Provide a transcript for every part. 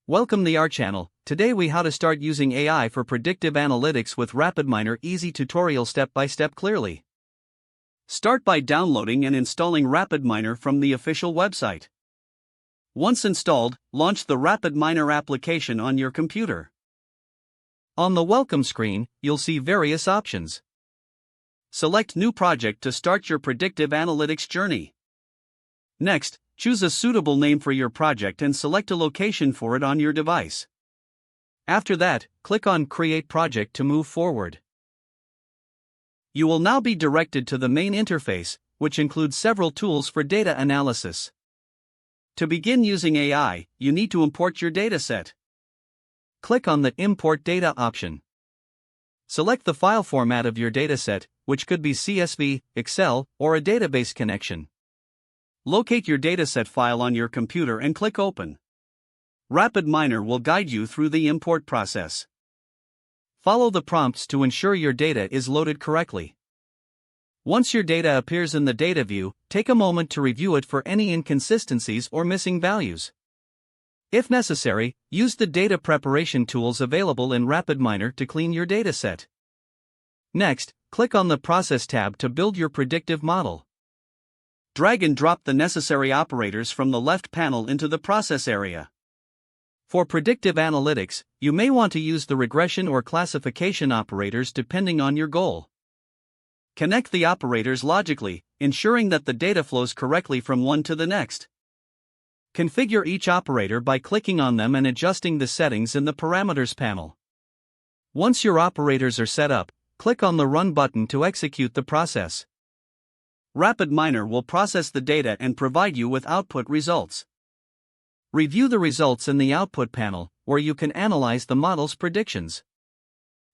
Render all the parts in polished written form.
Welcome to our channel. Today we how to start using AI for predictive analytics with RapidMiner easy tutorial step-by-step clearly. Start by downloading and installing RapidMiner from the official website. Once installed, launch the RapidMiner application on your computer. On the welcome screen, you'll see various options. Select New Project to start your predictive analytics journey. Next, choose a suitable name for your project and select a location for it on your device. After that, click on Create Project to move forward. You will now be directed to the main interface, which includes several tools for data analysis. To begin using AI, you need to import your dataset. Click on the Import Data option. Select the file format of your dataset, which could be CSV, Excel, or a database connection. Locate your dataset file on your computer and click Open. RapidMiner will guide you through the import process. Follow the prompts to ensure your data is loaded correctly. Once your data appears in the data view, take a moment to review it for any inconsistencies or missing values. If necessary, use the data preparation tools available in RapidMiner to clean your dataset. Next, click on the Process tab to build your predictive model. Drag and drop the necessary operators from the left panel into the process area. For predictive analytics, you may want to use the regression or classification operators depending on your goal. Connect the operators logically, ensuring that the data flows correctly from one to the next. Configure each operator by clicking on them and adjusting the settings in the Parameters panel. Once your operators are set up, click on the Run button to execute the process. RapidMiner will process the data and provide you with output results. Review the results in the Output panel, where you can analyze the model's predictions.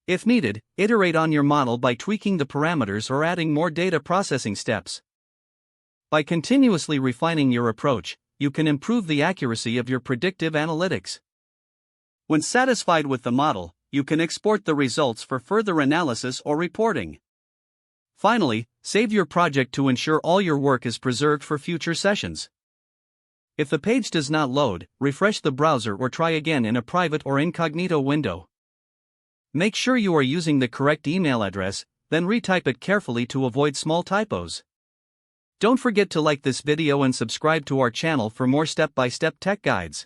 If needed, iterate on your model by tweaking the parameters or adding more data processing steps. By continuously refining your approach, you can improve the accuracy of your predictive analytics. When satisfied with the model, you can export the results for further analysis or reporting. Finally, save your project to ensure all your work is preserved for future sessions. If the page does not load, refresh the browser or try again in a private or incognito window. Make sure you are using the correct email address, then retype it carefully to avoid small typos. Don't forget to like this video and subscribe to our channel for more step-by-step tech guides.